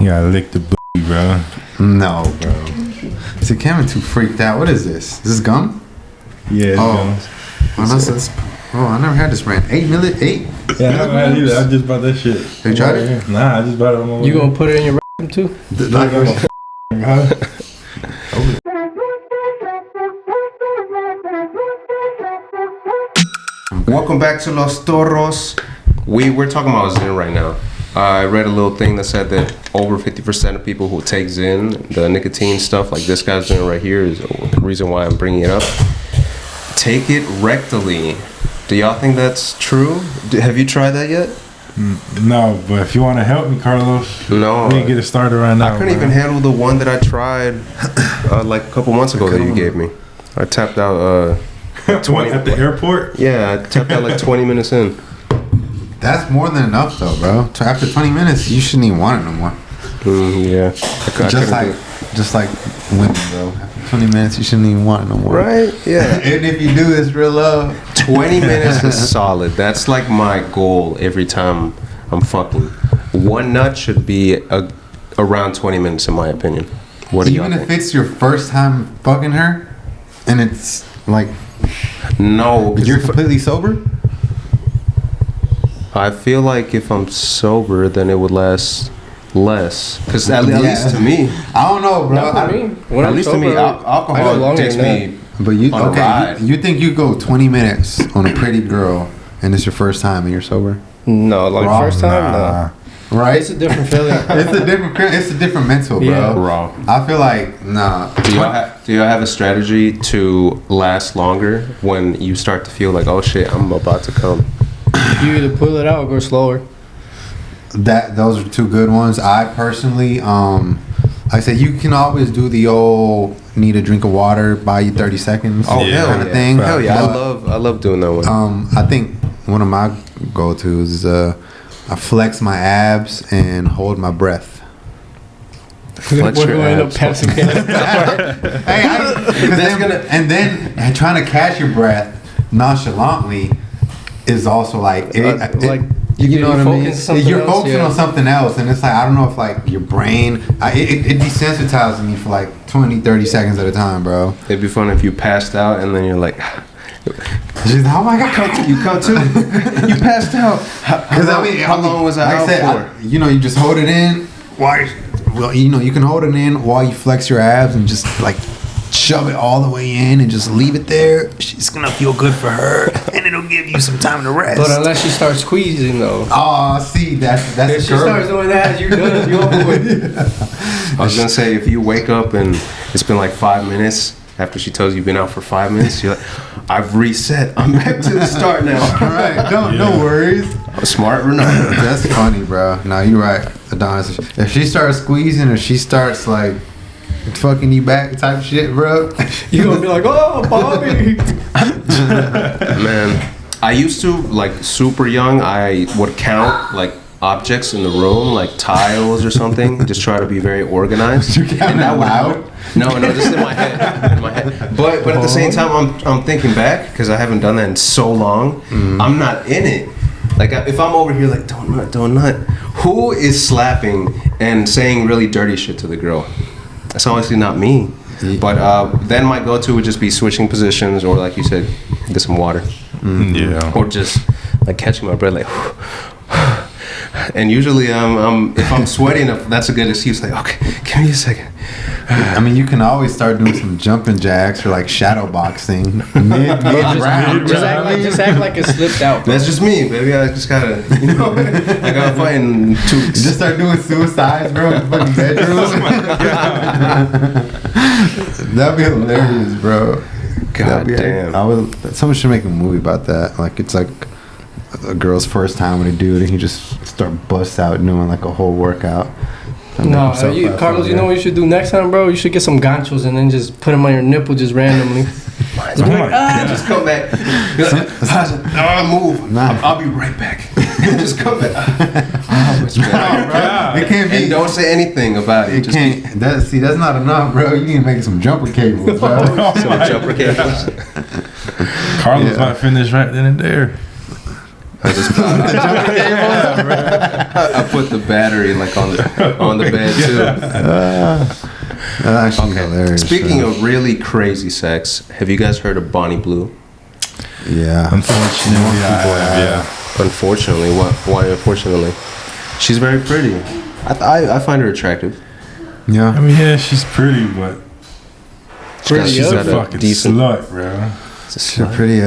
You gotta lick the booty, bro. No, bro. See, Kevin too freaked out. What is this? Is this gum? Yeah. I never had this brand. 8 million? 8? Yeah, I haven't had either. I just bought that shit. You tried it? Nah, I just bought it on my way. You gonna put it in your rectum too? Welcome back to Los Toros. We're talking about Zyn right now. I read a little thing that said that over 50% of people who take Zyn, the nicotine stuff like this guy's doing right here, is the reason why I'm bringing it up. Take it rectally. Do y'all think that's true? Have you tried that yet? No, but if you want to help me, Carlos, no, we can get it started right now. I couldn't even handle the one that I tried like a couple months ago that you gave me. I tapped out 20 at the airport. Yeah, I tapped out like 20 minutes in. That's more than enough, though, bro. After 20 minutes, you shouldn't even want it no more. Yeah, just like women, bro. After 20 minutes, you shouldn't even want it no more. Right? Yeah. Even if you do, it's real love. 20 minutes is solid. That's like my goal every time I'm fucking. One nut should be around 20 minutes, in my opinion. What do y'all think? Even if it's your first time fucking her, and it's like, no, you're completely sober. I feel like if I'm sober, then it would last less. Because at least to me, I don't know, bro. At least to me, alcohol takes me. But you think you go 20 minutes on a pretty girl, and it's your first time, and you're sober? No, like Raw? first time, Nah. Right? It's a different feeling. It's a different mental, bro. Yeah. Raw. I feel like nah. Do y'all have a strategy to last longer when you start to feel like, oh shit, I'm about to come? You either pull it out or go slower. Those are two good ones. I personally, I say you can always do the old need a drink of water, buy you 30 seconds. Oh yeah, kind of thing. Hell yeah, I love doing that one. I think one of my go-tos is I flex my abs and hold my breath. Flex We're your going to abs. pass again. And then trying to catch your breath nonchalantly is also like you know what I mean? You're focusing on something else, and it's like I don't know if like your brain it desensitizes me for like 20-30 seconds at a time, bro. It'd be fun if you passed out and then you're like, she's like, oh my god, you come to you passed out. How long was I out for? You just hold it in you can hold it in while you flex your abs and just like shove it all the way in and just leave it there. She's gonna feel good for her, and it'll give you some time to rest. But unless you start squeezing, though. Oh, see, that's if she starts doing that, you're done. You're over with. I was gonna say, if you wake up and it's been like 5 minutes after she tells you you've been out for 5 minutes, you're like, I've reset. I'm back to the start now. All right, no worries. I'm smart or not? That's funny, bro. No, you're right, Adonis. If she starts squeezing or she starts like fucking you back type shit, bro, you gonna be like, oh, Bobby. Man, I used to, like, super young, I would count like objects in the room, like tiles or something, just try to be very organized. You count that loud? No, just in my head. But at the same time, I'm thinking back because I haven't done that in so long. I'm not in it. Like, if I'm over here like, don't nut, who is slapping and saying really dirty shit to the girl? That's obviously not me. But then my go-to would just be switching positions, or like you said, get some water. Yeah. Or just like catching my breath, like. And usually, if I'm sweaty enough, that's a good excuse. Like, okay, give me a second. I mean, you can always start doing some jumping jacks or like shadow boxing mid round. Just act like it slipped out. Bro. That's just me, baby. I just gotta, I gotta fight in 2 weeks. Just start doing suicides, bro, in fucking bedrooms. That'd be hilarious, bro. God damn. Someone should make a movie about that. Like, it's like a girl's first time with a dude, and he just start busts out doing like a whole workout. No, Carlos, you know what you should do next time, bro? You should get some ganchos and then just put them on your nipple just randomly. Just come back. Move. I'll be right back. Just come back. It can't be. And don't say anything about it. It can't. That's not enough, bro. You need to make some jumper cables, bro. Some jumper cables. Carlos might finish right then and there. I just I put the battery like on the bed too. Actually hilarious. Speaking of really crazy sex, have you guys heard of Bonnie Blue? Yeah. Unfortunately, yeah. Unfortunately, why? Unfortunately, she's very pretty. I find her attractive. Yeah. I mean, yeah, she's pretty, but she's a fucking decent slut, bro.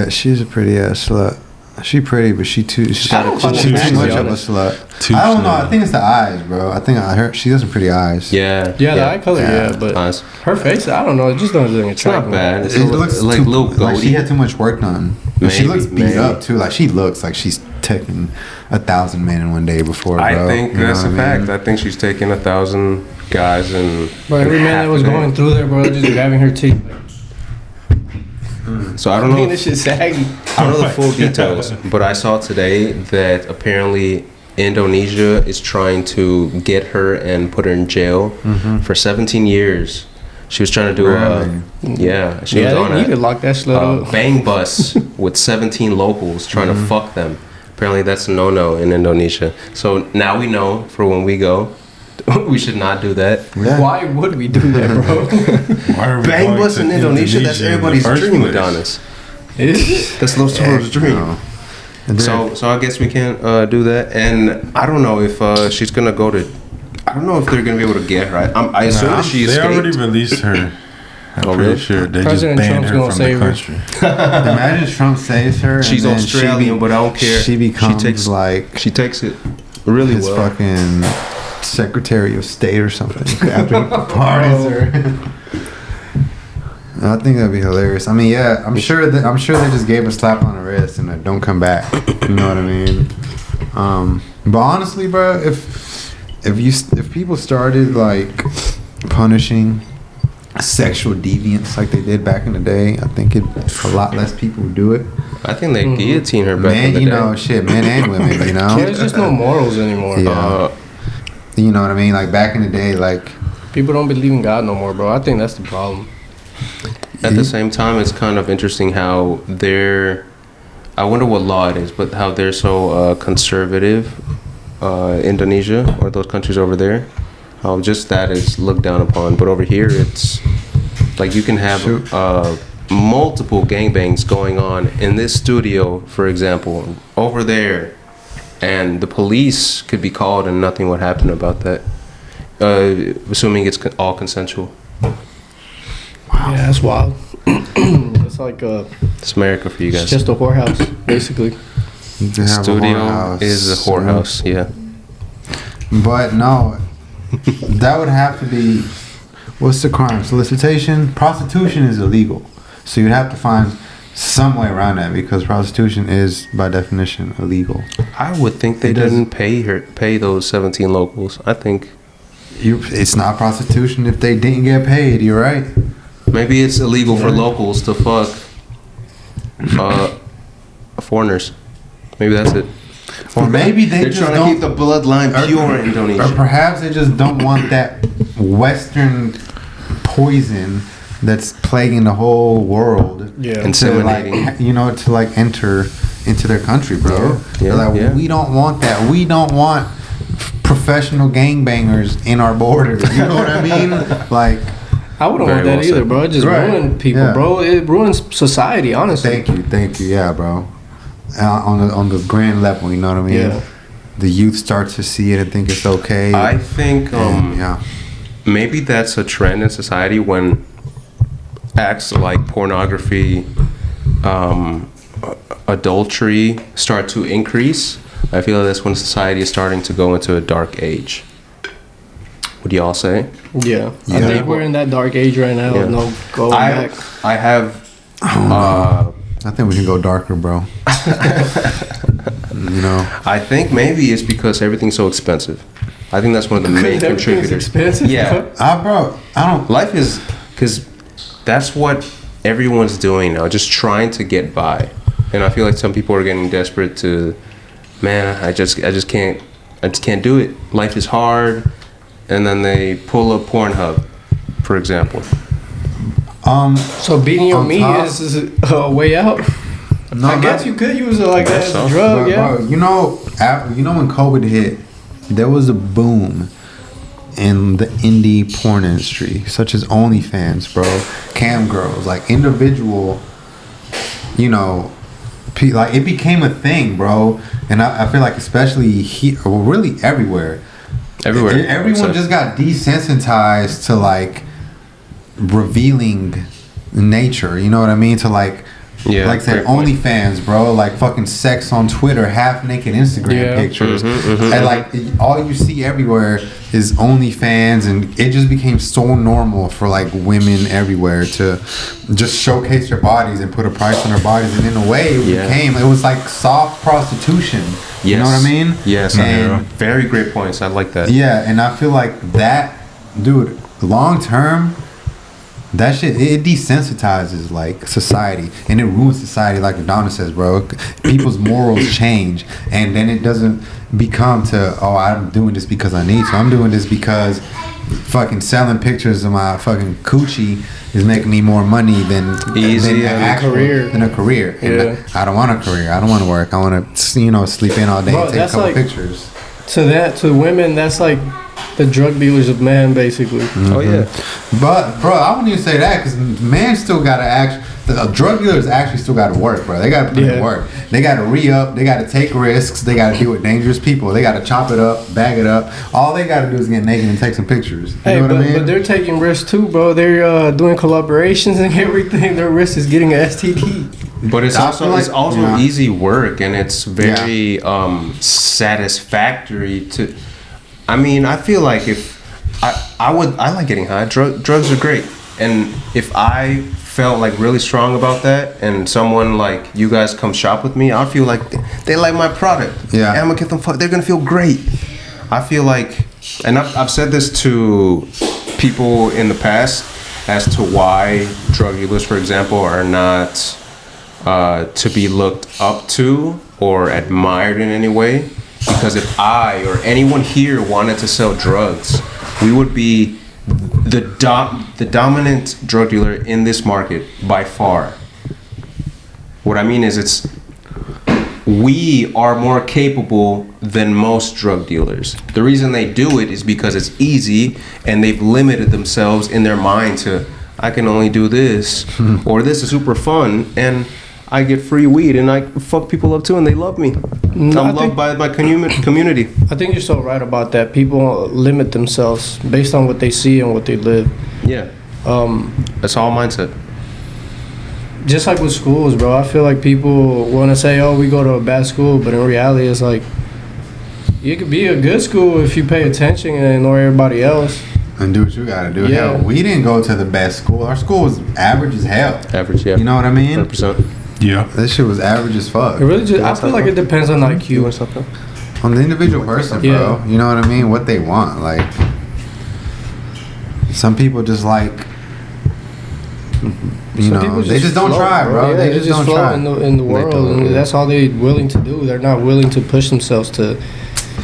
She's a pretty ass slut. She pretty, but she's too much of a slut. I don't know. I think it's the eyes, bro. I think she has some pretty eyes. Yeah, the eye color, but her face, I don't know. It just doesn't attract me. It's not bad. It looks like little goatee. Like she had too much work done. She looks beat up too. Like she looks like she's taking 1,000 men in one day before. Bro. I think that's a fact. I think she's taking 1,000 guys and. But every man that was going through there, bro, just grabbing her teeth. So I don't know. This shit's saggy. I don't know the full details, but I saw today that apparently Indonesia is trying to get her and put her in jail for 17 years. She was trying to do she was on you could lock that slut up. Bang bus with 17 locals trying to fuck them. Apparently that's a no-no in Indonesia. So now we know for when we go, we should not do that. Yeah. Why would we do that, bro? Bang bus in Indonesia? That's everybody's dream, Adonis. That's Los Toros' dream. So I guess we can't do that. And I don't know if she's gonna go to. I don't know if they're gonna be able to get her. I assume that she escaped. They already released her. I'm pretty sure they President just banned Trump's her from the country. Imagine Trump saves her. She's Australian, but I don't care. She becomes she takes it really his well. Fucking Secretary of State or something after he pardons her. I think that'd be hilarious. I mean, yeah, I'm sure they just gave a slap on the wrist and don't come back. You know what I mean? But honestly, bro, if people started like punishing sexual deviance like they did back in the day, I think a lot less people would do it. I think they guillotine her back in the day. Men and women, you know. There's just no morals anymore. Yeah. You know what I mean? Like back in the day, like people don't believe in God no more, bro. I think that's the problem. At the same time, it's kind of interesting how I wonder what law it is, but how they're so conservative, Indonesia or those countries over there. How just that is looked down upon, but over here it's like you can have multiple gangbangs going on in this studio, for example, over there, and the police could be called and nothing would happen about that, assuming it's all consensual. Wow. Yeah, that's wild. It's like it's America for you guys. It's just a whorehouse, basically. The studio is a whorehouse, yeah. But no, that would have to be, what's the crime? Solicitation? Prostitution is illegal. So you'd have to find some way around that because prostitution is, by definition, illegal. I would think they didn't pay those 17 locals. I think it's not prostitution if they didn't get paid. You're right. Maybe it's illegal for locals to fuck foreigners. Maybe that's it. Or maybe they're trying to keep the bloodline pure in Indonesia. Or perhaps they just don't want that Western poison that's plaguing the whole world. Yeah, inseminating. To enter into their country, bro. Yeah. We don't want that. We don't want professional gangbangers in our borders. You know what I mean? Like, I wouldn't want that either, bro. It just ruined people, bro. It ruins society, honestly. Thank you. Yeah, bro. On the grand level, you know what I mean? Yeah. The youth start to see it and think it's okay. I think maybe that's a trend in society when acts like pornography, adultery start to increase. I feel like that's when society is starting to go into a dark age. Would y'all say? Yeah. I think we're in that dark age right now. Yeah. No going back. I have. I think we can go darker, bro. I think maybe it's because everything's so expensive. I think that's one of the main contributors. Expensive? Yeah. Bro, I don't. Life is, because that's what everyone's doing now, just trying to get by. And I feel like some people are getting desperate to, man, I just can't do it. Life is hard. And then they pull up Pornhub, for example. So beating your meat is a way out? No, I guess you could use it like that as a drug, yeah. Bro, you know when COVID hit, there was a boom in the indie porn industry, such as OnlyFans, bro, cam girls, like individual, like it became a thing, bro. And I feel like especially really everywhere. Everyone just got desensitized to like revealing nature. You know what I mean? To like I said, OnlyFans, bro. Like fucking sex on Twitter, half naked Instagram pictures, and like all you see everywhere is OnlyFans, and it just became so normal for like women everywhere to just showcase their bodies and put a price on their bodies, and in a way, it was like soft prostitution. Yes. You know what I mean? Yes, and very great points. I like that. Yeah, and I feel like that, dude, long term. That shit, it desensitizes like society, and it ruins society, like Adonis says, bro. People's morals change, and then it doesn't become to, I'm doing this because I need to. I'm doing this because fucking selling pictures of my fucking coochie is making me more money than a career. And I don't want a career. I don't want to work. I want to, sleep in all day and take a couple pictures. To women, that's like the drug dealers of man, basically. Oh yeah, but bro, I wouldn't even say that because man still gotta the drug dealers actually still gotta work, bro. They gotta put in work. They gotta re-up. They gotta take risks. They gotta deal with dangerous people. They gotta chop it up, bag it up. All they gotta do is get naked and take some pictures. You know what I mean? But they're taking risks too, bro. They're doing collaborations and everything. Their risk is getting an STD. But it's also easy work, and it's very satisfactory to. I mean, I feel like if I like getting high. Drugs are great, and if I felt like really strong about that, and someone like you guys come shop with me, I feel like they like my product. Yeah, and I'm gonna get them. They're gonna feel great. I feel like, and I've said this to people in the past as to why drug dealers, for example, are not to be looked up to or admired in any way. Because if I or anyone here wanted to sell drugs, we would be the dominant drug dealer in this market by far. What I mean is we are more capable than most drug dealers. The reason they do it is because it's easy, and they've limited themselves in their mind to, I can only do this, or this is super fun, and I get free weed, and I fuck people up too, and they love me. I'm loved by my community. I think you're so right about that. People limit themselves based on what they see and what they live. Yeah. That's all mindset. Just like with schools, bro. I feel like people want to say, we go to a bad school, but in reality, it's like, you could be a good school if you pay attention and ignore everybody else. And do what you gotta do. Yeah. Hell, we didn't go to the best school. Our school was average as hell. Average, yeah. You know what I mean? 100%. Yeah. That shit was average as fuck. It really I feel like it depends on IQ or something. On the individual person, bro. Yeah. You know what I mean? What they want. Like, some people just like, they just don't try, bro. Yeah, they just don't try. In the world, and that's all they're willing to do. They're not willing to push themselves to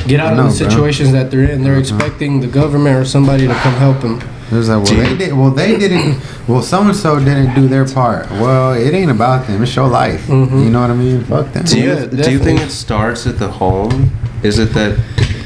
get out of the situations that they're in. They're expecting the government or somebody to come help them. It was like, they didn't. Well, so and so didn't do their part. Well, it ain't about them. It's your life. Mm-hmm. You know what I mean? Fuck them. Do you think it starts at the home? Is it that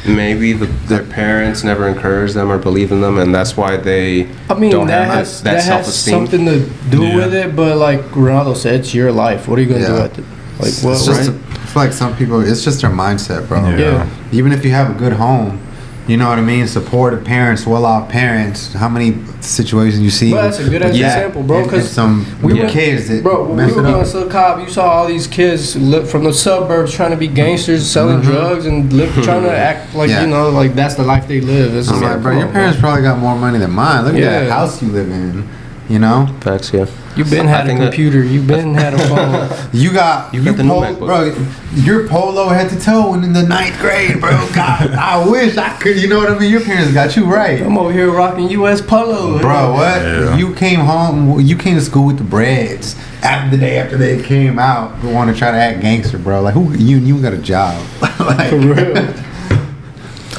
maybe their parents never encouraged them or believe in them, and that's why they don't have that self-esteem? Has something to do with it. But like Ronaldo said, it's your life. What are you gonna do at it? Like, what? I feel like some people, it's just their mindset, bro. Yeah. Even if you have a good home. You know what I mean? Supportive parents, well-off parents. How many situations you see? Well, that's a good example, bro. Because we were kids that when we were going to Cobb, you saw all these kids from the suburbs trying to be gangsters, selling drugs, and trying to act like like that's the life they live. I'm like, bro, your parents probably got more money than mine. Look at that house you live in. You know? Facts, yeah. You've been had a computer. You've been had a phone. you got the new MacBook. Bro, your polo head to toe in the 9th grade, bro. God, I wish I could. You know what I mean? Your parents got you right. I'm over here rocking U.S. polo. Bro, what? Yeah. You came home. You came to school with the breads. After they came out, we want to try to act gangster, bro. Like, who? You got a job. Like, for real.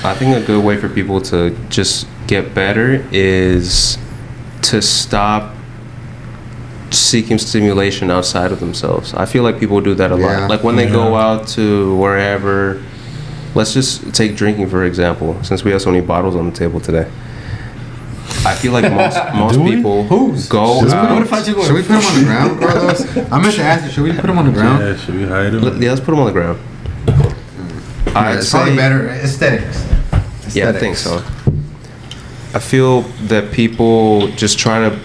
I think a good way for people to just get better is to stop seeking stimulation outside of themselves. I feel like people do that a lot. Like when they go out to wherever, let's just take drinking for example, since we have so many bottles on the table today. I feel like most people go out. What if I just should we put them on the ground, Carlos? I meant to ask you, should we put them on the ground? Yeah, should we hide them? Yeah, let's put them on the ground. It's probably better aesthetics. Yeah, I think so. I feel that people just try to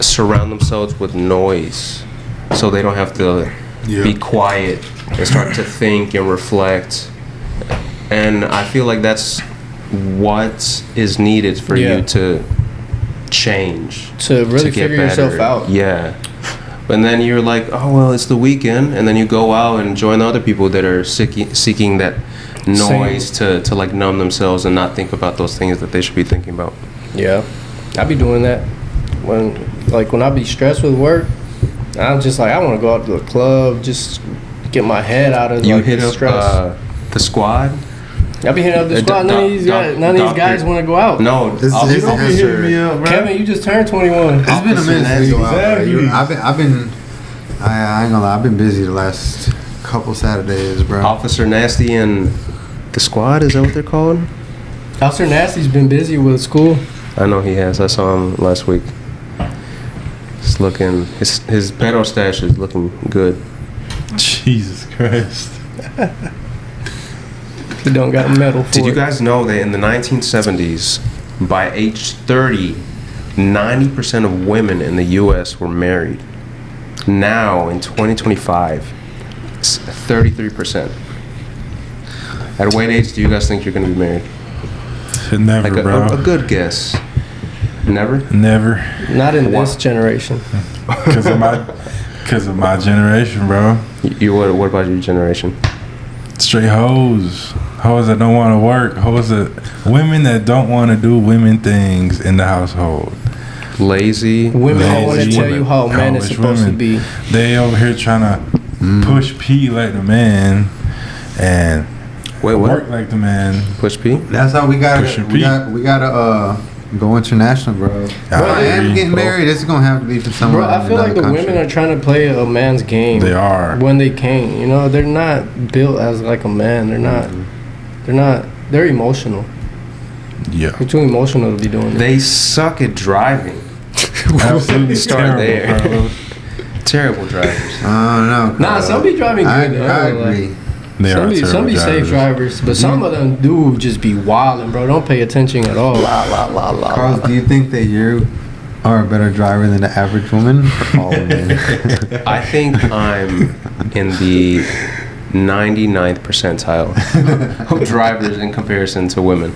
surround themselves with noise so they don't have to be quiet and start to think and reflect. And I feel like that's what is needed for you to change. To really figure yourself out. Yeah. And then you're like, oh, well, it's the weekend. And then you go out and join the other people that are seeking that noise to like numb themselves and not think about those things that they should be thinking about. Yeah. I be doing that. When I be stressed with work, I'm just like, I want to go out to the club, just get my head out of you hit the up stress. The squad. I be hitting up the squad. None of these guys want to go out. No, Kevin, you just turned 21. It's been a minute since you go out. I ain't gonna lie. I've been busy the last couple Saturdays, bro. Officer Nasty and the squad, is that what they're called? Officer Nasty's been busy with school. I know he has. I saw him last week. It's looking, his pedo stash is looking good. Jesus Christ. He don't got metal for Did you guys know that in the 1970s, by age 30, 90% of women in the U.S. were married? Now, in 2025, it's 33%. At what age do you guys think you're going to be married? Never, like bro. A good guess. Never? Never. Not in this generation. Because of my generation, bro. What about your generation? Straight hoes. Hoes that don't want to work. Women that don't want to do women things in the household. Lazy. Women don't want to tell you how a man is supposed to be. They over here trying to push P like the man and work like the man. Push P? That's how we gotta go international, bro. I am getting married. It's gonna have to be for someone. Bro, I feel like the women are trying to play a man's game. They are. When they can, they're not built as like a man. They're not. They're emotional. Yeah. They're too emotional to be doing it. They suck at driving. Absolutely start terrible, there. Terrible drivers. No. Nah, some be driving good. I agree. Some be safe drivers, but some of them do just be wilding, bro. Don't pay attention at all. Carlos, do you think that you are a better driver than the average woman? Or all women? I think I'm in the 99th percentile of drivers in comparison to women.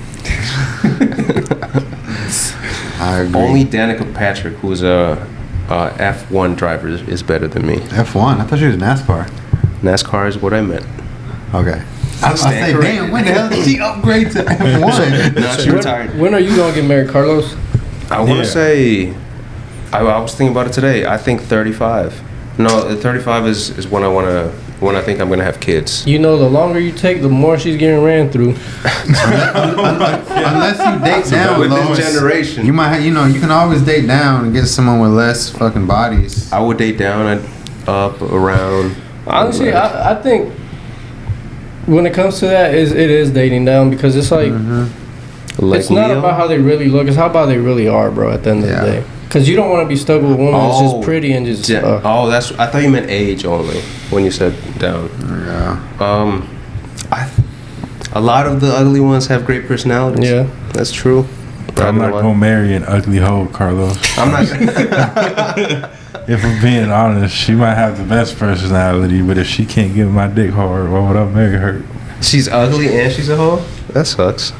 I agree. Only Danica Patrick, who's a F1 driver, is better than me. F1? I thought she was NASCAR. NASCAR is what I meant. Okay. I say, damn, when the hell did she upgrade to F1? No, she retired. When are you gonna get married, Carlos? I want to say, I was thinking about it today. I think 35. No, 35 is when I think I'm gonna have kids. The longer you take, the more she's getting ran through. Unless you date down with Lois, this generation, you might, you can always date down and get someone with less fucking bodies. I would date down, up, around. Honestly, I think when it comes to that, it is dating down because it's like it's not about how they really look; it's how about they really are, bro. At the end of the day, because you don't want to be stuck with a woman that's just pretty and just. I thought you meant age only when you said down. Yeah. A lot of the ugly ones have great personalities. Yeah, that's true. I'm not gonna marry an ugly hoe, Carlos. I'm not. If I'm being honest, she might have the best personality, but if she can't get my dick hard, why would I marry her? She's ugly and she's a hoe? That sucks.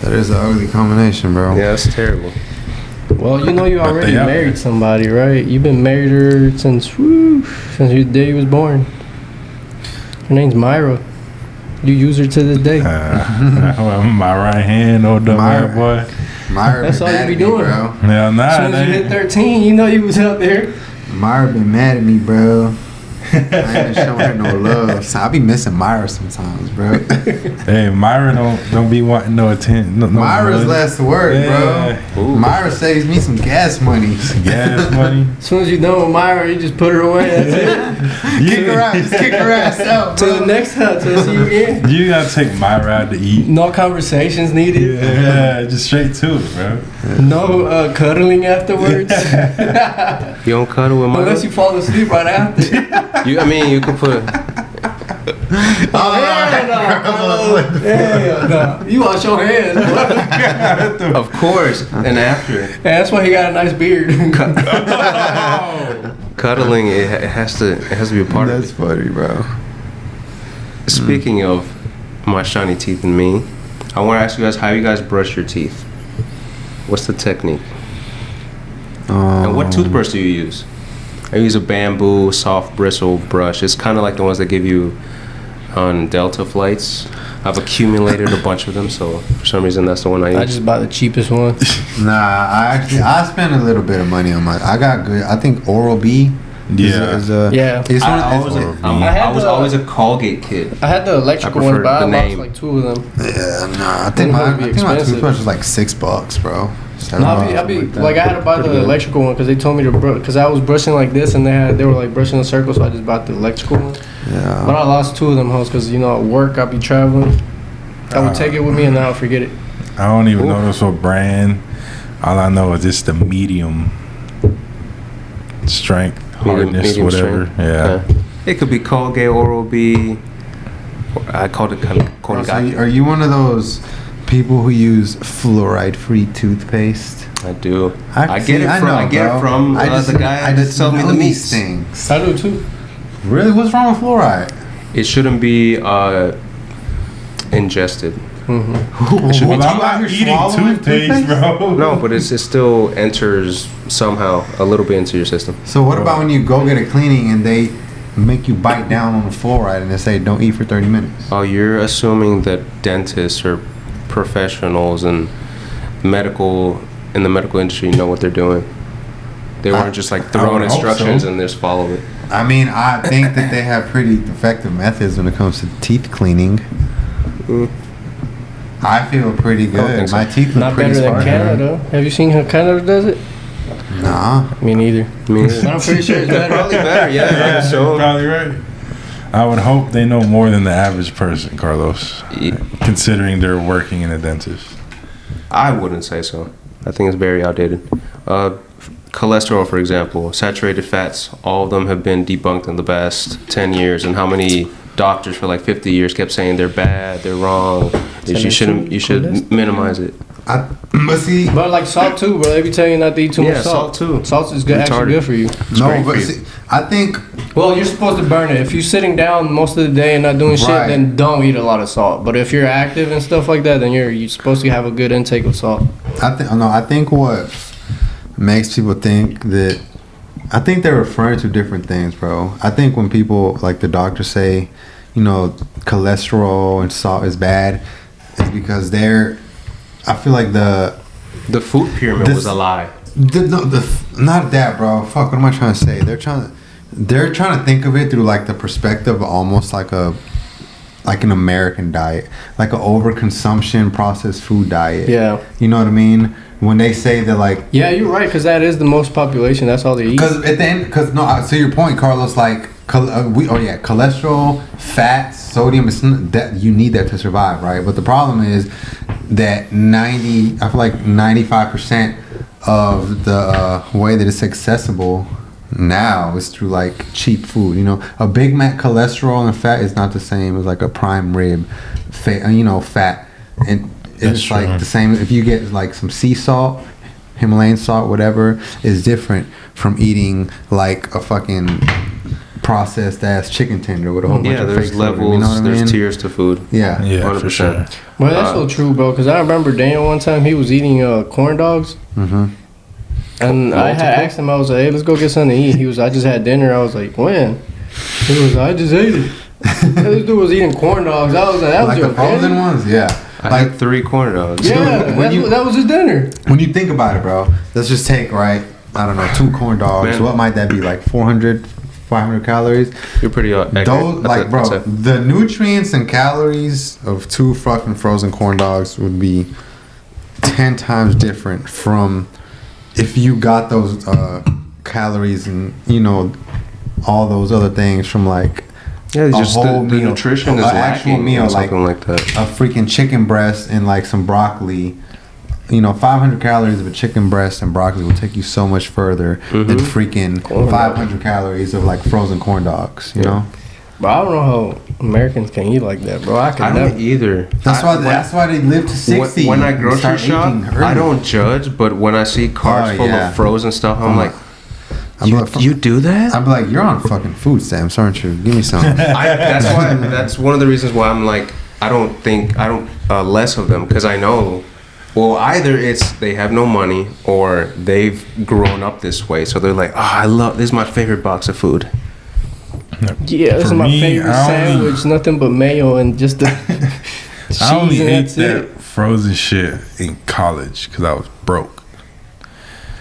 That is an ugly combination, bro. Yeah, that's terrible. Well, you already married somebody, right? You've been married her since the day you was born. Her name's Myra. You use her to this day. My right hand, old dumb boy. Myra, that's all you be doing, bro. Yeah, as soon as you hit 13, you was out there. Myra been mad at me, bro. been showing her no love. So I be missing Myra sometimes, bro. Hey, Myra don't be wanting no attention. No Myra's last word, bro. Ooh. Myra saves me some gas money. Gas money. As soon as you done with Myra, you just put her away. That's it. Kick her out. Just kick her ass out, Till bro. the next time, till I see you again. You gotta take Myra out to eat. No conversations needed. Yeah, just straight to it, bro. No cuddling afterwards. You don't cuddle with my. Unless you fall asleep right after. You can put. Hell no. You wash your hands. Boy. Of course, and after. Yeah, that's why he got a nice beard. Cuddling, it has to be a part of it. That's funny, bro. Speaking of my shiny teeth and me, I want to ask you guys how you guys brush your teeth. What's the technique? And what toothbrush do you use? I use a bamboo soft bristle brush. It's kind of like the ones that give you on Delta flights. I've accumulated a bunch of them, so for some reason that's the one I use. I just buy the cheapest one. Nah, I spend a little bit of money on I got good. I think Oral-B. Yeah. Yeah. I was always a Colgate kid. I had the electrical one, but I lost like 2 of them. Yeah, nah. I think my toothbrush was like $6, bro. No, I had to buy the electrical one because they told me to because I was brushing like this and they were like brushing in a circle, so I just bought the electrical one. Yeah. But I lost 2 of them hoes because at work I'd be traveling. I would take it with me and then I'll forget it. I don't even know this what brand. All I know is it's the medium strength, hardness, medium whatever. strength. Yeah. It could be Colgate, Oral-B. I called it Colgate. So are you one of those people who use fluoride-free toothpaste? I do. I get it from the guy that sold me the meats. Things. I do too. Really? What's wrong with fluoride? It shouldn't be ingested. Mm-hmm. I'm not eating toothpaste, bro. No, but it still enters somehow a little bit into your system. So what about when you go get a cleaning and they make you bite down on the fluoride and they say don't eat for 30 minutes? Oh, you're assuming that dentists or professionals and in the medical industry know what they're doing. They weren't just like throwing instructions and just follow it. I mean, I think that they have pretty effective methods when it comes to teeth cleaning. I feel pretty good. So. My teeth look not pretty better than Canada. Have you seen how Canada does it? Nah. Me neither. But I'm pretty sure it's better. Probably better, yeah. You're probably right. I would hope they know more than the average person, Carlos, considering they're working in a dentist. I wouldn't say so. I think it's very outdated. Cholesterol, for example, saturated fats, all of them have been debunked in the past 10 years. And how many doctors for like 50 years kept saying they're bad, they're wrong, you should minimize it. But like salt too, bro. They be telling you not to eat too much salt. Too. Salt is actually good for you. No, but see, I think. Well, you're supposed to burn it. If you're sitting down most of the day and not doing shit, then don't eat a lot of salt. But if you're active and stuff like that, then you're supposed to have a good intake of salt. I think what makes people think that. I think they're referring to different things, bro. I think when people, like the doctors say, cholesterol and salt is bad, it's because I feel like the food pyramid was a lie. Not that, bro. Fuck, what am I trying to say? They're trying to think of it through like the perspective of almost like an American diet, like an overconsumption processed food diet. Yeah. You know what I mean? When they say that, like, yeah, you're right, because that is the most population. That's all they eat. Because at the end, to your point, Carlos, like, cholesterol, fats, sodium, that you need that to survive, right? But the problem is that 95% of the way that it's accessible now is through like cheap food. A Big Mac cholesterol and fat is not the same as like a prime rib, fat, and. It's like the same. If you get like some sea salt, Himalayan salt, whatever, is different from eating like a fucking processed ass chicken tender with a whole bunch of fake levels. Food, there's tiers to food. Yeah, 100%. For sure. Well, that's so true, bro. Because I remember Daniel one time he was eating corn dogs, and I had asked him. I was like, "Hey, let's go get something to eat." He was, "I just had dinner." I was like, "When?" He was, "I just ate it." This dude was eating corn dogs. I was like, "That was your the frozen ones?" Yeah. I had 3 corn dogs. Yeah, that was his dinner. When you think about it, bro, let's just take, right, I don't know, 2 corn dogs. Man. What might that be, like 400, 500 calories. You're pretty accurate. Those, like, bro, the nutrients and calories of 2 fucking frozen corn dogs would be 10 times different from if you got those calories and, you know, all those other things from, like, just the nutrition is lacking, actual meal, something like that. A freaking chicken breast and, like, some broccoli. You know, 500 calories of a chicken breast and broccoli will take you so much further than freaking 500 calories of, like, frozen corn dogs, you know? But I don't know how Americans can eat like that, bro. I don't either. That's why they live to 60. When I grocery shop, I don't judge, but when I see cars full of frozen stuff, I'm like, you do that? I'm like, you're on fucking food stamps, aren't you? Give me some. That's one of the reasons why I'm like, I don't less of them, because I know. Well, either it's they have no money or they've grown up this way, so they're like, this is my favorite box of food. Yeah, this is my favorite sandwich, nothing but mayo and just the cheese. I only ate that frozen shit in college because I was broke.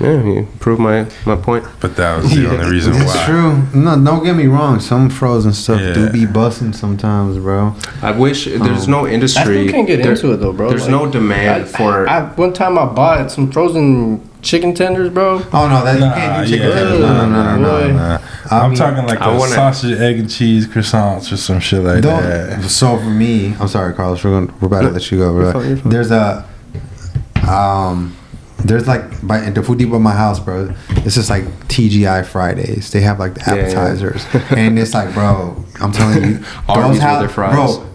Yeah, you proved my point. But that was the only reason why. It's true. No, don't get me wrong. Some frozen stuff do be busting sometimes, bro. I wish there's no industry. I still can't get into it though, bro. There's no demand for. One time I bought some frozen chicken tenders, bro. Oh no, you can't do chicken tenders. No. I'm talking like the sausage, egg, and cheese croissants or some shit like that. So for me, I'm sorry, Carlos. We're about to let you go, bro. There's like by the food depot by my house, bro. It's just like TGI Fridays. They have like the appetizers, and it's like, bro, I'm telling you,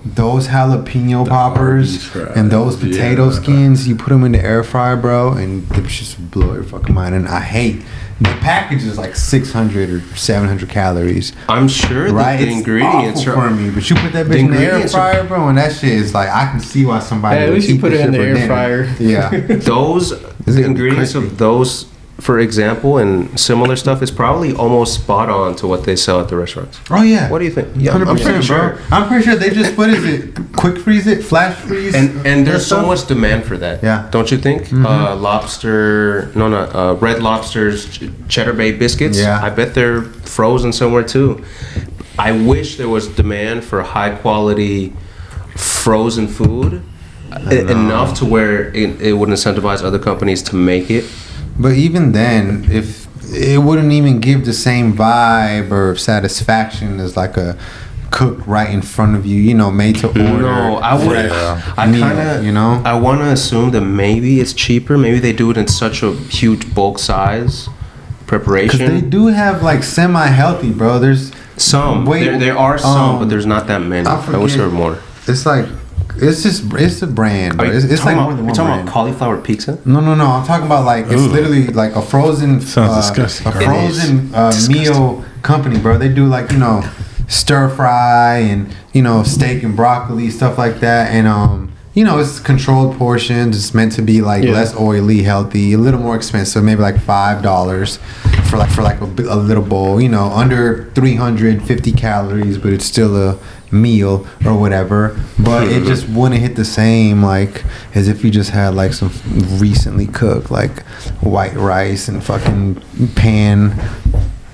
those jalapeno poppers and those potato skins, you put them in the air fryer, bro, and they just blow your fucking mind. And I hate the package is like 600 or 700 calories. I'm sure that the ingredients are for me, but you put that bitch in the air fryer, bro, and that shit is like, I can see why somebody. At least you put it in the air fryer. Yeah, the ingredients of those, for example, and similar stuff is probably almost spot on to what they sell at the restaurants. Oh yeah. What do you think? Yeah, 100%, I'm pretty sure. I'm pretty sure they just quick freeze it, flash freeze, and there's so much demand for that. Yeah. Don't you think? Red Lobster's Cheddar Bay biscuits. Yeah. I bet they're frozen somewhere too. I wish there was demand for high quality frozen food. Enough to where it would incentivize other companies to make it. But even then, if it wouldn't even give the same vibe or satisfaction as like a cooked right in front of you, you know, made to order. No, I would. I kind of, you know, I want to assume that maybe it's cheaper. Maybe they do it in such a huge bulk size preparation. Because they do have like semi-healthy, bro. There's some. There are some, but there's not that many. I wish there were more. It's like. It's a brand, bro. It's like more than one brand. You're talking about cauliflower pizza? No. I'm talking about like it's literally like a frozen, disgusting. A frozen meal company, bro. They do like, you know, stir fry and, you know, steak and broccoli, stuff like that, and you know, it's controlled portions. It's meant to be like less oily, healthy, a little more expensive, maybe like $5 for like a little bowl. You know, under 350 calories, but it's still a meal or whatever. But it just wouldn't hit the same like as if you just had like some recently cooked like white rice and fucking pan,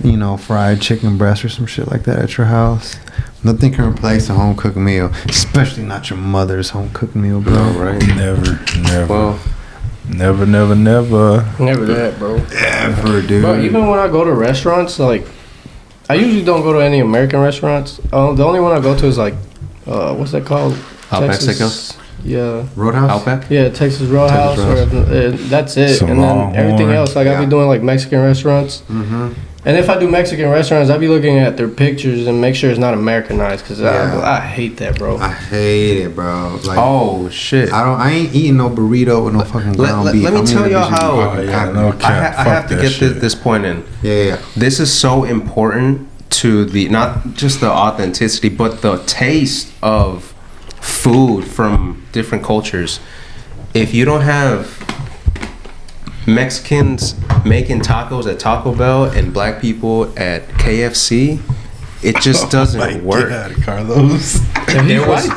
you know, fried chicken breast or some shit like that at your house. Nothing can replace a home cooked meal, especially not your mother's home cooked meal, bro. No, right? Never. Well, never. Never that, bro. Ever, dude. Bro, even when I go to restaurants, like, I usually don't go to any American restaurants. The only one I go to is like, what's that called? Outback Steakhouse? Yeah. Roadhouse? Outback? Yeah, Texas Roadhouse. That's it. Some and then everything else, like, I'll be doing like Mexican restaurants. Mm-hmm. And if I do Mexican restaurants, I'll be looking at their pictures and make sure it's not Americanized, because I hate that, bro. I hate it, bro. Like, oh shit! I ain't eating no burrito with no fucking ground beef. Let me tell y'all how. I have to get this point in. Yeah. This is so important to the not just the authenticity, but the taste of food from different cultures. If you don't have Mexicans making tacos at Taco Bell and black people at KFC, it just doesn't work. God, Carlos. There was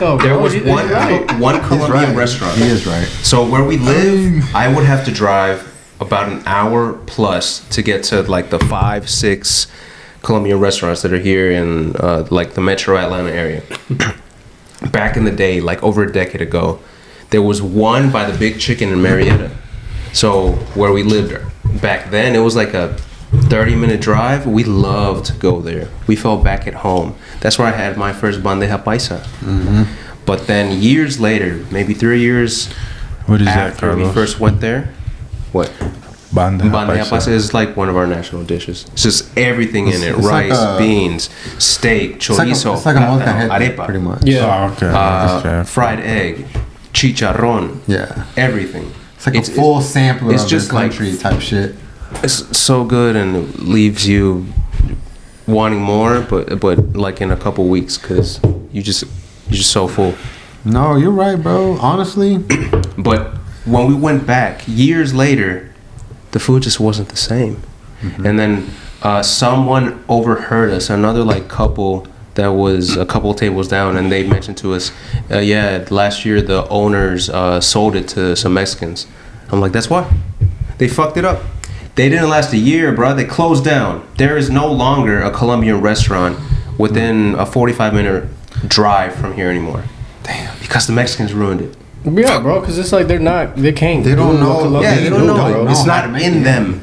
one Colombian restaurant. He is right. So where we live, I would have to drive about an hour plus to get to like the 5-6 Colombian restaurants that are here in like the Metro Atlanta area. Back in the day, like over a decade ago, there was one by the Big Chicken in Marietta. So where we lived back then, it was like a 30-minute drive. We loved to go there. We felt back at home. That's where I had my first bandeja paisa. Mm-hmm. But then years later, maybe 3 years what is after that, we first went there, what? Bandeja paisa is like one of our national dishes. It's just everything in it: rice, like beans, steak, chorizo, it's like a arepa, pretty much. Yeah. Oh, okay. Fried egg, chicharrón. Yeah. Everything. It's like a full sampler of just country like, type shit. It's so good and it leaves you wanting more, but like in a couple weeks because you're just so full. No, you're right, bro. Honestly. But when we went back years later, the food just wasn't the same. Mm-hmm. And then someone overheard us, another like couple that was a couple tables down, and they mentioned to us, yeah, last year the owners sold it to some Mexicans. I'm like, that's why. They fucked it up. They didn't last a year, bro. They closed down. There is no longer a Colombian restaurant within a 45-minute drive from here anymore. Damn. Because the Mexicans ruined it. Yeah, bro, because it's like they don't know. Yeah, they don't know. It's not in them.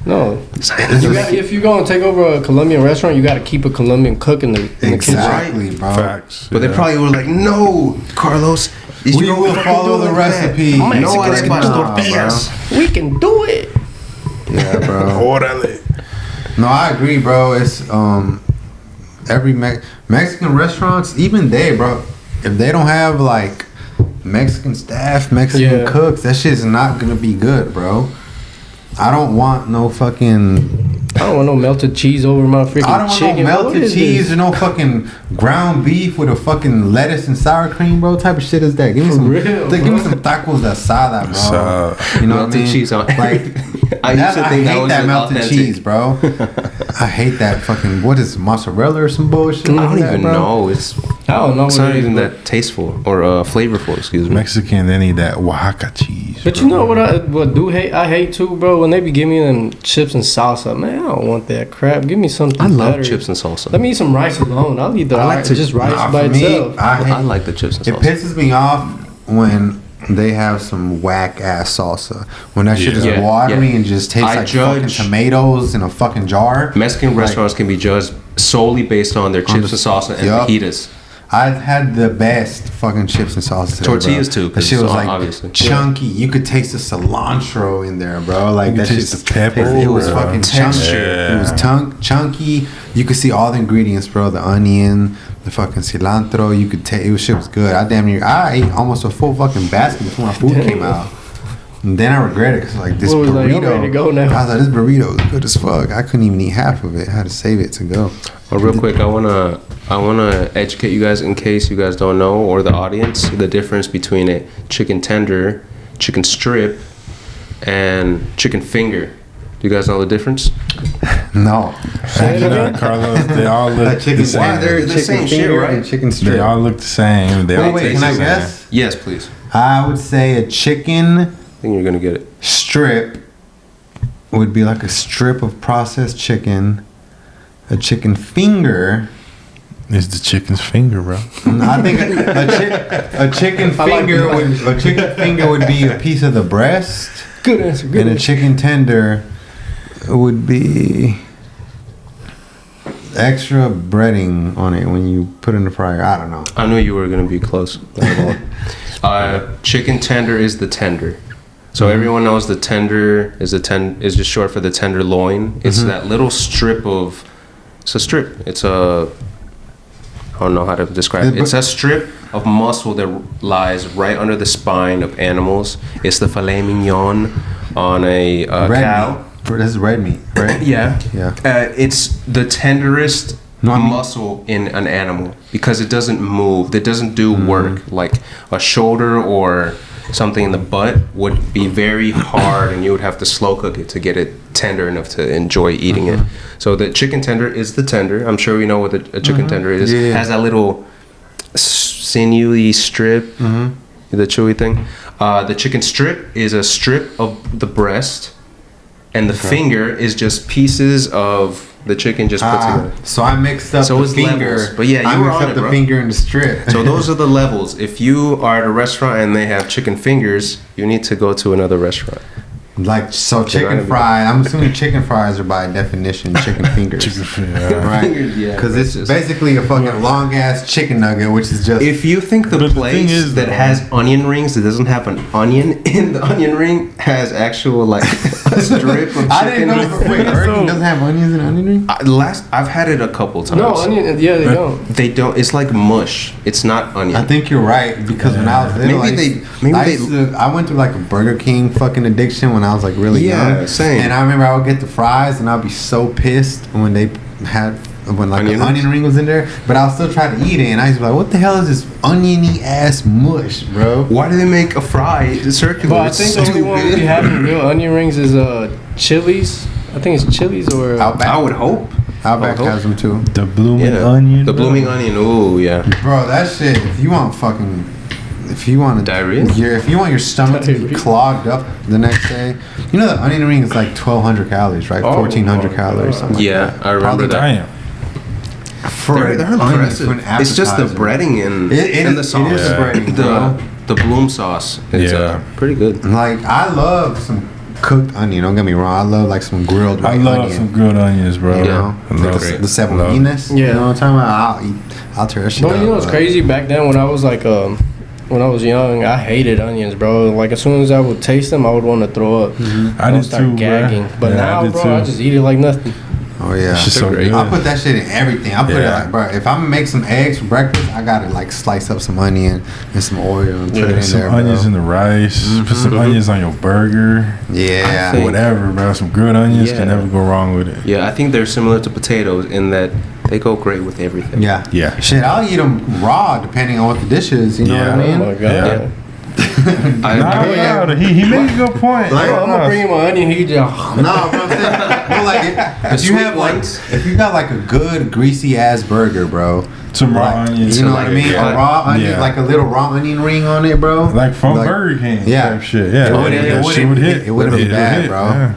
No. If you go and take over a Colombian restaurant, you got to keep a Colombian cook in the kitchen. Exactly, bro. Facts. But they probably were like, no, Carlos. We will follow the recipe. No arepas. We can do it. Yeah, bro. No, I agree, bro. It's every Mexican restaurants, even they, bro, if they don't have like Mexican staff, Mexican cooks, that shit's not gonna be good, bro. I don't want no fucking. I don't want no melted cheese over my freaking chicken. I don't want no melted cheese or no fucking ground beef with a fucking lettuce and sour cream, bro. What type of shit is that? Give me some. Give me some tacos de asada, bro. You know melted what I mean? Cheese on. Like I used to think that was that melted authentic cheese, bro. I hate that fucking. What is it, mozzarella or some bullshit? I don't even know. I don't know. It's not even that tasteful or flavorful. Excuse me. Mexican, they need that Oaxaca cheese. But you know what I hate too, bro? When they be giving me them chips and salsa, man, I don't want that crap. Give me something I love better. chips and salsa. Let me eat some rice alone. I'll eat just rice by itself. I like the chips and salsa. It pisses me off when they have some whack ass salsa. When that shit is watery and just tastes like fucking tomatoes in a fucking jar. Mexican restaurants can be judged solely based on their chips and salsa and fajitas. I've had the best fucking chips and salsa today, tortillas bro. too. That shit was like obviously chunky. You could taste the cilantro in there, bro. Like that shit's the pepper. It was fucking chunky. It was chunky. You could see all the ingredients, bro. The onion, the fucking cilantro. You could taste. Shit was good. I ate almost a full fucking basket before my food came out. And then I regret it because like this burrito. Like, I'm ready to go now. I was like, this burrito is good as fuck. I couldn't even eat half of it. I had to save it to go. Well, real quick, I wanna educate you guys in case you guys don't know, or the audience, the difference between a chicken tender, chicken strip, and chicken finger. Do you guys know the difference? No. Carlos, they all look the same. They're the same shit, right? Chicken strip. They all look the same. They all wait, taste can the I same. guess? Yes, please. I would say a chicken. I think you're gonna get it. Strip would be like a strip of processed chicken. A chicken finger is the chicken's finger, bro. I think a chicken finger would be a piece of the breast. Good answer. And a chicken tender would be extra breading on it when you put it in the fryer. I don't know. I knew you were gonna be close. Chicken tender is the tender. So everyone knows the tender is is just short for the tenderloin. It's that little strip of. It's a strip. It's a. I don't know how to describe it. It's a strip of muscle that lies right under the spine of animals. It's the filet mignon on a cow. This is red meat, right? Yeah. Yeah. It's the tenderest muscle in an animal because it doesn't move. It doesn't do work like a shoulder or something in the butt would be very hard, and you would have to slow cook it to get it tender enough to enjoy eating it. So the chicken tender is the tender. I'm sure we know what a chicken tender is. Yeah. It has that little sinewy strip, the chewy thing. The chicken strip is a strip of the breast, and the finger is just pieces of The chicken just put together. So I mixed up the finger. Levels. But yeah, I you were mixed on up it, the bro. finger and the strip. So those are the levels. If you are at a restaurant and they have chicken fingers, you need to go to another restaurant. Like, so chicken fried. I'm assuming chicken fries are by definition chicken fingers. Chicken fingers, right? Because it's basically a fucking long ass chicken nugget, which is just. If you think the place that has onion rings that doesn't have an onion in the onion ring has actual like a strip of chicken. I didn't know. Wait, Burger King doesn't have onions in onion ring? I've had it a couple times. No onion. Yeah, they don't. They don't. It's like mush. It's not onion. I think you're right because when I was little, I went through like a Burger King fucking addiction when I was like really young. Same. And I remember I would get the fries and I'd be so pissed when they had an onion ring was in there, but I'll still try to eat it and I used to be like, what the hell is this oniony ass mush, bro? Why do they make a fry circular? But I think the only one we have in real onion rings is Chili's. I think it's Chili's or Outback. I would hope. Outback has them too. The blooming onion. The blooming onion. Ooh, yeah. Bro, that shit. If you want diarrhea, if you want your stomach to be clogged up the next day, you know the onion ring is like 1,200 calories, right? 1,400 calories. Something like that. I remember that. They're impressive. It's just the breading and the sauce. It is the breading, the Bloom sauce. It's pretty good. Like I love some cooked onion. Don't get me wrong. I love like some grilled white onion. I love some grilled onions, bro. You know, the cebollines. Yeah. You know what I'm talking about? I'll tear that shit up. But you know what's crazy? Back then when I was like when I was young, I hated onions, bro. Like as soon as I would taste them, I would want to throw up. I did start too, gagging. Bro. But now, bro, I just eat it like nothing. Oh yeah, so great. I put that shit in everything. I put it like, bro. If I'm gonna make some eggs for breakfast, I gotta like slice up some onion and some oil and put it in some there. Onions in the rice. Put some onions on your burger. Yeah, whatever, bro. Some grilled onions can never go wrong with it. Yeah, I think they're similar to potatoes in that they go great with everything. Yeah. Shit, I'll eat them raw depending on what the dish is. You know what I mean? Oh my god. He made a good point. Like, I'm gonna bring him an onion. He just but I'm saying, well, like if you have like if you got like a good greasy ass burger, bro. Some raw onions. You know what I mean? A raw onion, like a little raw onion ring on it, bro. Like from Burger King. Yeah. Shit. Yeah. It wouldn't be bad, bro. Yeah.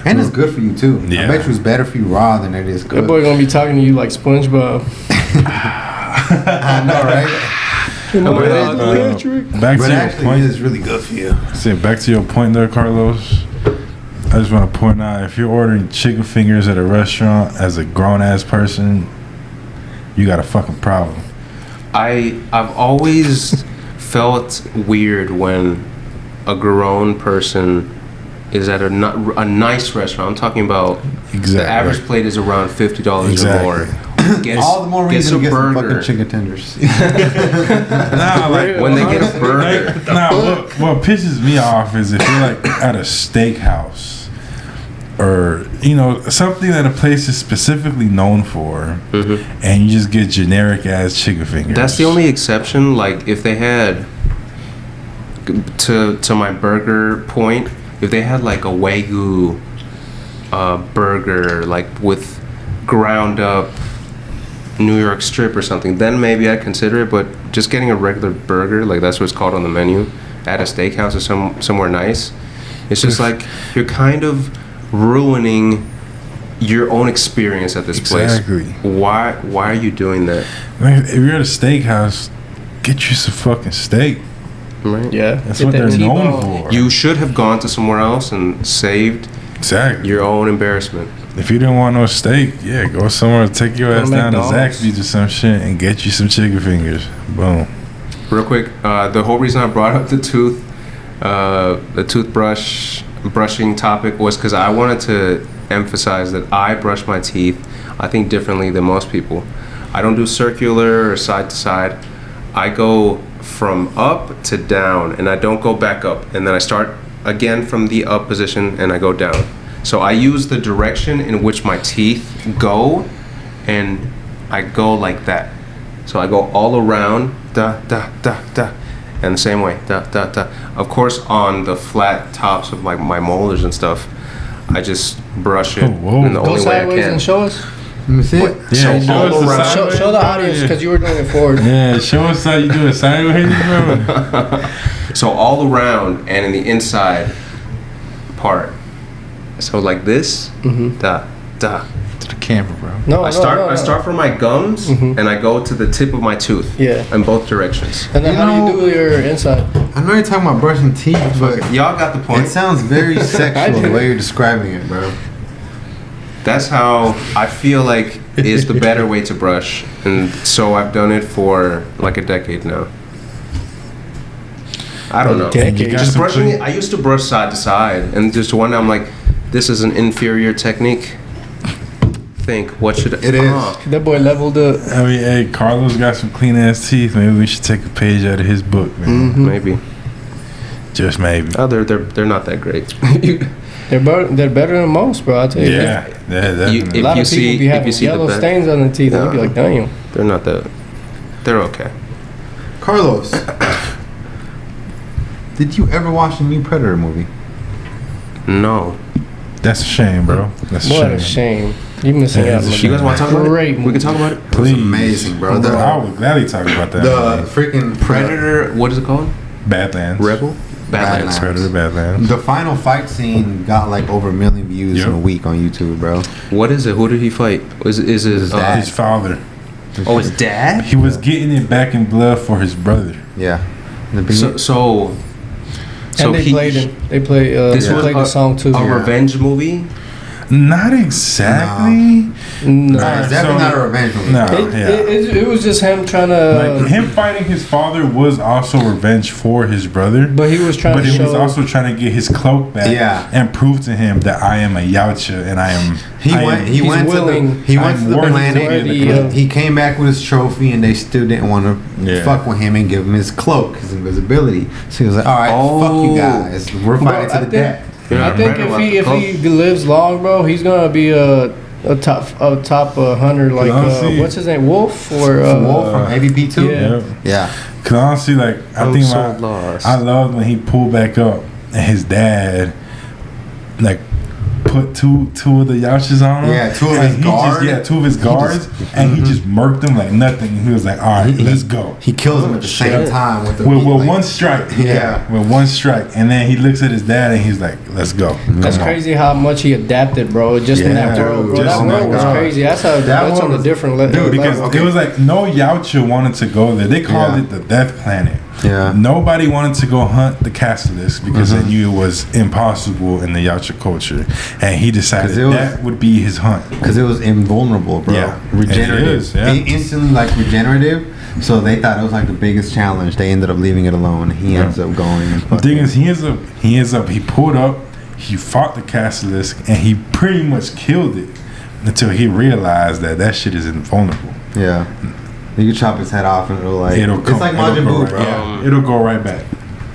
And it's good for you too. Yeah. I bet you it's better for you raw than it is good. That boy gonna be talking to you like SpongeBob. I know, right? Back to your point. It's really good for you. Back to your point there, Carlos. I just want to point out, if you're ordering chicken fingers at a restaurant as a grown ass person, you got a fucking problem. I've always felt weird when a grown person is at a nice restaurant. I'm talking about the average plate is around $50 or more. All the more reason to get some fucking chicken tenders. When they get a burger. What pisses me off is if you're like at a steakhouse or, you know, something that a place is specifically known for, and you just get generic ass chicken fingers. That's the only exception. Like if they had, to my burger point, if they had like a Wagyu burger, like with ground up New York strip or something, then maybe I'd consider it. But just getting a regular burger, like that's what it's called on the menu, at a steakhouse or somewhere nice, it's just like you're kind of ruining your own experience at this place. Why are you doing that? If you're at a steakhouse, get you some fucking steak. Right. Yeah, that's what they're known for. You should have gone to somewhere else and saved your own embarrassment. If you didn't want no steak, go somewhere, take your ass down to Zaxby's or some shit and get you some chicken fingers. Boom. Real quick, the whole reason I brought up the toothbrush brushing topic was because I wanted to emphasize that I brush my teeth, I think, differently than most people. I don't do circular or side to side. I go from up to down, and I don't go back up. And then I start again from the up position, and I go down. So I use the direction in which my teeth go, and I go like that. So I go all around, da, da, da, da, and the same way, da, da, da. Of course, on the flat tops of my molars and stuff, I just brush it in the only way I can. And show us. Let me see it. Yeah, show the audience because you were doing it forward. Yeah, show us how you do it sideways, bro. So all around and in the inside part. So like this, da, da, the camera, bro. No, I start from my gums and I go to the tip of my tooth. Yeah. In both directions. And then how do you do your inside? I know you're talking about brushing teeth, but y'all got the point. it sounds very sexual the way you're describing it, bro. That's how I feel like is the better way to brush, and so I've done it for like a decade now. I don't know. Just brushing it. I used to brush side to side, and just one day I'm like, this is an inferior technique. Think, what should it is? That boy leveled up. I mean, hey, Carlos got some clean ass teeth. Maybe we should take a page out of his book, man. Maybe. Just maybe. Oh, they're not that great. They're better than most, bro. I tell you. Yeah, a lot of people be having yellow stains on their teeth. I'd be like, damn. They're not that. They're okay. Carlos, did you ever watch the new Predator movie? No. That's a shame, bro. That's a shame. You missing out. You guys want to talk about it? We can talk about it. Please. It's amazing, bro. I would gladly talk about that. The freaking Predator. What is it called? Badlands. Rebel. Badlands. Predator Badlands. The final fight scene got like over 1 million views in a week on YouTube, bro. What is it? Who did he fight? Is his dad. His father. Oh, his dad? He was getting it back in blood for his brother. Yeah. So and they played the song too. A revenge movie? Not exactly. No, it's definitely not a revenge movie. No, it was just him trying to. Like, him fighting his father was also revenge for his brother. But he was trying to show. But he was also trying to get his cloak back. Yeah. And prove to him that I am a Yautja and I am. He went to the planet. He came back with his trophy, and they still didn't want to fuck with him and give him his cloak, his invisibility. So he was like, "All right, fuck you guys. We're fighting to the death." I think if he lives long, bro, he's gonna be a top hunter. Like what's his name, Wolf or Wolf from AVP 2. Yeah. Cause honestly, like I loved when he pulled back up and his dad, like, put two of the Yautjas on him. Yeah, two of his guards, and he just murked them like nothing. He was like, "All right, let's go." He kills them at the same time with one strike. Yeah, with one strike, and then he looks at his dad and he's like, "Let's go." That's crazy how much he adapted, bro. Just in that world, bro. That world was crazy. That's on a different level. Because it was like no Yautja wanted to go there. They called it the Death Planet. Yeah. Nobody wanted to go hunt the Cassilis because they knew it was impossible in the Yautja culture, and he decided that would be his hunt because it was invulnerable, bro. Yeah, regenerative. Instantly like regenerative. So they thought it was like the biggest challenge. They ended up leaving it alone. He ends up going. And the thing is, he pulled up. He fought the Cassilis, and he pretty much killed it until he realized that shit is invulnerable. Yeah. You can chop his head off and it's like Majin Buu, bro. Yeah, it'll go right back.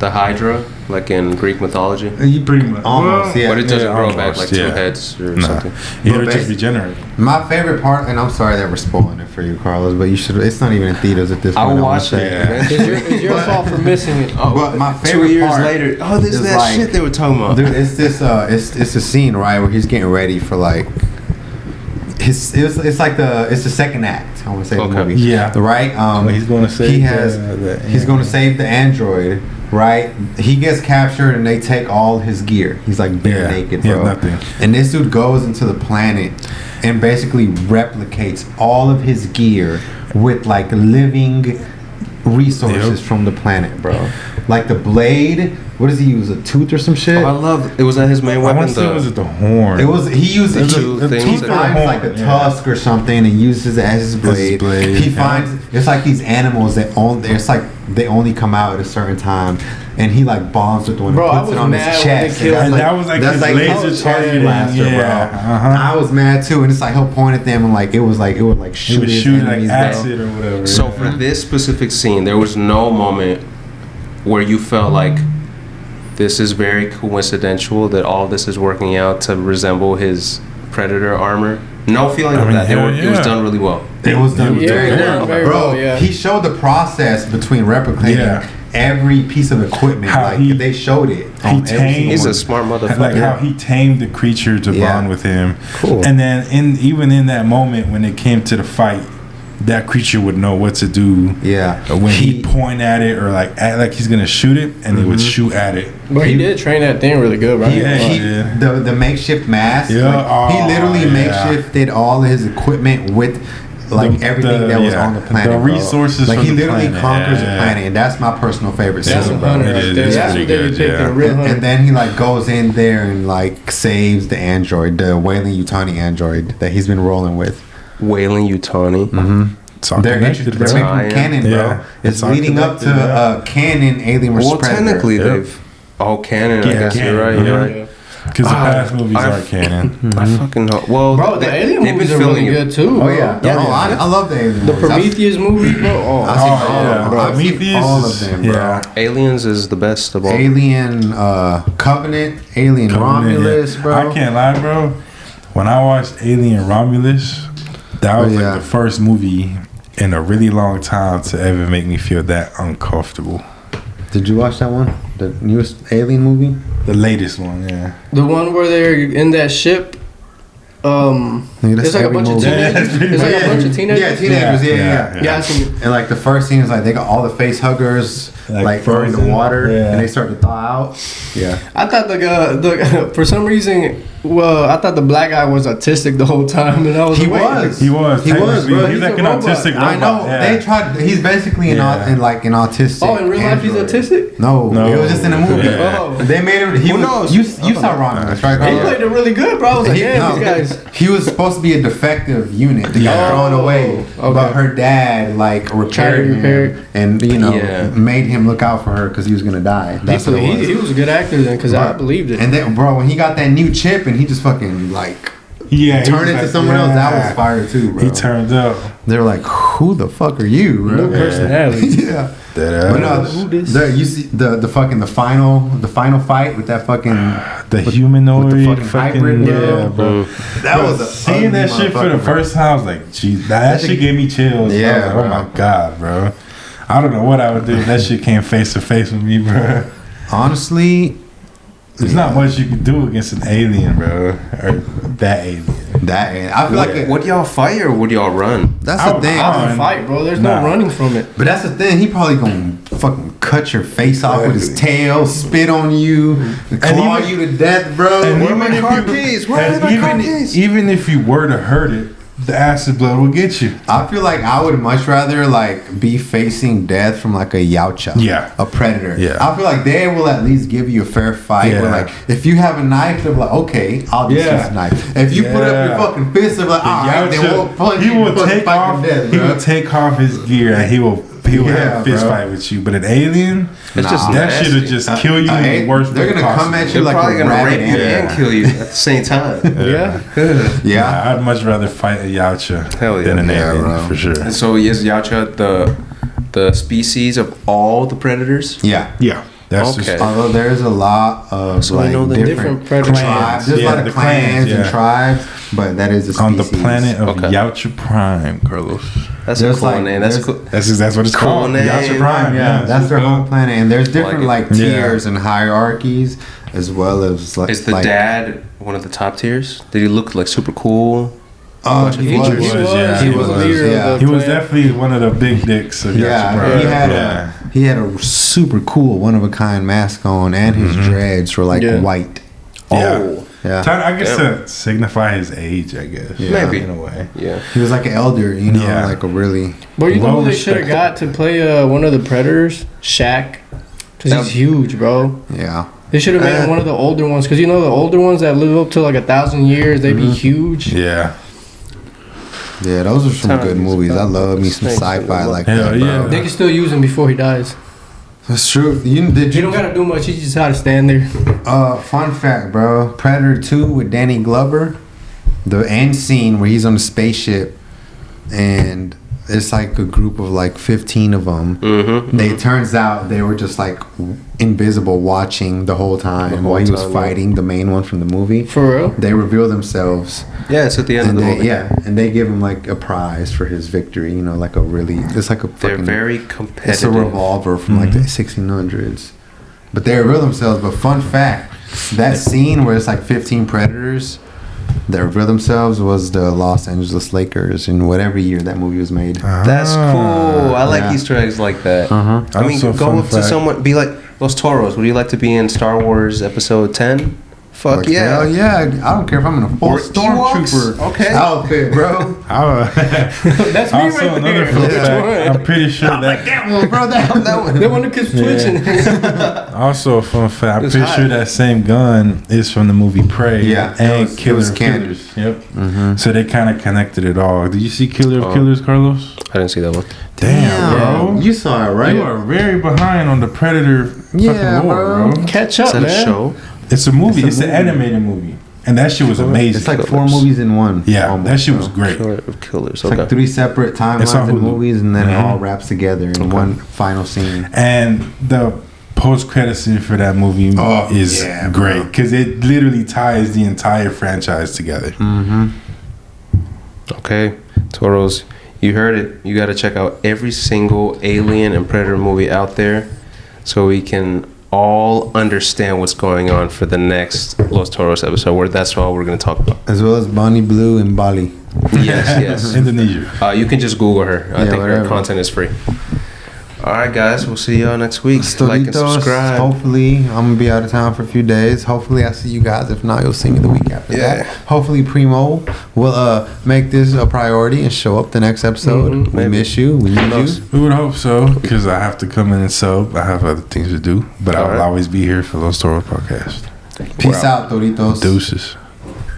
The Hydra, like in Greek mythology. You pretty much almost, yeah. But it doesn't grow back like 2 heads or something. It'll just regenerate. My favorite part, and I'm sorry that we're spoiling it for you, Carlos, but you should. It's not even in theaters at this point. I will watch it. It's your fault for missing it. But my favorite 2 years part later, this is that shit they were talking about. Dude, it's this. It's a scene right where he's getting ready for like. It's the second act. I want to say the movie. Yeah. Right. He's going to save. He's going to save the android. Right. He gets captured and they take all his gear. He's like bare naked, bro. Nothing. And this dude goes into the planet and basically replicates all of his gear with like living resources from the planet, bro. Like the blade. What does he use? A tooth or some shit? I love it. Was that his main weapon? I want to say was it the horn? He used the tooth. He finds like a tusk or something and uses it as his blade. He finds it's like these animals that they only come out at a certain time, and he like bonds with one and puts it on his chest. And that was like his laser target blaster, bro. I was mad too, and it's like he'll point at them and like it would shoot like acid or whatever. So for this specific scene, there was no moment where you felt like this is very coincidental that all this is working out to resemble his Predator armor. No feeling of that. It was done really well. It was done very well. Bro, he showed the process between replicating every piece of equipment. They showed it. He's a smart motherfucker. Like how he tamed the creature to bond with him. Cool. And then even in that moment when it came to the fight, that creature would know what to do. Yeah. When he point at it or like act like he's gonna shoot it, and it would shoot at it. But he did train that thing really good, right? The makeshift mask. Yeah. He literally makeshifted all of his equipment with everything that was on the planet. The resources. Like he literally conquers the planet, and that's my personal favorite scene. That's a hunter right there. That's what they depicted a real hunter. And then he like goes in there and like saves the android, the Weyland-Yutani android that he's been rolling with. Weyland-Yutani. Mm-hmm. They're making canon, bro. Yeah. It's leading up to canon Alien vs. Predator. Well, technically they've all canon. I guess you're right. You're right. Because the past movies are canon. I fucking know. Well, bro, the Alien movies are really good too. Oh yeah, I love the Alien. The Prometheus movies, bro. I've seen all of them, bro. Yeah. Aliens is the best of all. Alien Covenant, Alien Romulus, bro. I can't lie, bro. When I watched Alien Romulus, that was like the first movie in a really long time to ever make me feel that uncomfortable. Did you watch that one? The newest Alien movie? The latest one, yeah. The one where they're in that ship. It's like a bunch of teenagers. It's like a bunch of teenagers. Yeah, teenagers. Yeah. I seen it. And like the first scene is like they got all the face huggers like in the water, and they start to thaw out. Yeah. I thought the for some reason, I thought the black guy was autistic the whole time, and I was He was, bro. He's like an autistic robot. I know. Yeah. They tried. He's basically an autistic. Oh, in real life he's autistic? No, it was just in a movie. Yeah. Oh. They made him. Who knows? You saw Romulus, right? He played it really good, bro. I was like, these guys. He was supposed to be a defective unit that got thrown away, but her dad like repaired him and made him look out for her because he was gonna die. That's what it was. He was a good actor then because I believed it. And then, bro, when he got that new chip and he just fucking turned into someone else, that was fire too, bro. He turned up. They were like, "Who the fuck are you, bro?" No personality. Yeah. But no, you see the final fight with that fucking the humanoid with the fucking hybrid, bro. Yeah, bro. That was seeing that shit for the first time. I was like, geez, that shit gave me chills. Yeah, like, oh my god, bro. I don't know what I would do if that shit came face to face with me, bro. Honestly, there's not much you can do against an alien, bro, or that alien. I feel would y'all fight or would y'all run? That's the thing. I would fight, bro. There's no running from it. But that's the thing. He probably gonna fucking cut your face off with his tail, spit on you, claw you to death, bro. And where are my car keys? Where are my car keys? Even if you were to hurt it, the acid blood will get you. I feel like I would much rather be facing death from like a yautja, a predator. Yeah. I feel like they will at least give you a fair fight. Yeah. Where if you have a knife, they're like, okay, I'll just use a knife. If you put up your fucking fist, they're like, all right, then we'll punch you. He will take off his gear and he will have a fist fight with you. But an alien, that shit will just kill you in the worst way. They're gonna come at you like probably a gonna rabbit rape you and kill you at the same time. Yeah. I'd much rather fight a yautja than an alien, bro. For sure. And so is yautja the species of all the predators? Yeah. That's okay. Although there's a lot of different predators. Tribes. There's a lot of clans and tribes, but that is a species. On the planet of Yautja Prime, Carlos. That's a cool name. That's what it's called. Yautja Prime. Yeah, that's their whole planet, and there's different tiers and hierarchies, as well as Is the dad one of the top tiers? Did he look super cool? He was definitely one of the big dicks of he had a super cool one of a kind mask on, and his dreads were white. Yeah. I guess to signify his age, I guess. Yeah. Maybe in a way. Yeah. He was like an elder, like a really. But you know who they should have got to play one of the predators? Shaq, because he's huge, bro. Yeah. They should have made one of the older ones, because the older ones that live up to 1,000 years, they be huge. Yeah. Yeah, those are some good movies. I love me some sci-fi like that, bro. They can still use him before he dies. That's true. You don't gotta do much. You just gotta stand there. Fun fact, bro. Predator 2 with Danny Glover. The end scene where he's on the spaceship and it's like a group of 15 of them. Mm-hmm. It turns out they were just invisible watching the whole time while he was fighting the main one from the movie. For real? They reveal themselves. Yeah, it's at the end of the movie. Yeah, and they give him a prize for his victory. It's like a fucking. They're very competitive. It's a revolver from the 1600s. But they reveal themselves. But fun fact, that scene where it's 15 predators, that revealed themselves was the Los Angeles Lakers in whatever year that movie was made. That's cool. I like Yeah. Easter eggs like that. Uh-huh. I mean, go up to someone, be like, Los Toros, would you like to be in Star Wars Episode 10? Fuck Like, yeah. hell yeah. I don't care if I'm in a full Or stormtrooper Ewoks. Okay. outfit, bro. That's me Also, right another there. fun Which fact. one? I'm pretty sure that. That one, bro. That one. The one that keeps twitching. Also, a fun fact. I'm It's pretty hot. sure that same gun is from the movie Prey. Yeah, and it was Killer of canon. Killers. Yep. So they kind of connected it all. Did you see Killer of Killers, Carlos? I didn't see that one. Damn, bro. You saw it, right? You are very behind on the Predator Yeah, fucking lore, bro. Catch Is up, that a man. show? It's a movie. It's It's, a an movie. animated movie. And that shit was amazing. It's like 4 Killers. movies in one. yeah, almost, that shit was bro. great. Killer of Killers. It's Okay. like 3 separate It's on timelines and Hulu. movies, and then it Mhm. all wraps together in one final scene. And the post-credit scene for that movie Oh, is yeah, great bro. because it literally ties the entire franchise together. Mm-hmm. Okay, Toros, you heard it. You got to check out every single Alien and Predator movie out there so we can all understand what's going on for the next Los Toros episode, where that's all we're going to talk about. As well as Bonnie Blue and Bali. Yes, yes. Indonesia. You can just Google her. I Yeah, think her whatever. content is free. All right, guys. We'll see y'all next week. Like and Storitos, subscribe. hopefully, I'm going to be out of town for a few days. Hopefully, I see you guys. If not, you'll see me the week after Yeah. that. Hopefully, Primo will make this a priority and show up the next episode. Mhm, We maybe. miss you. We need knows? you. We would hope so because I have to come in and sub. I have other things to do, but I will Alright. always be here for Los Toros podcast. Peace out, Doritos. Deuces.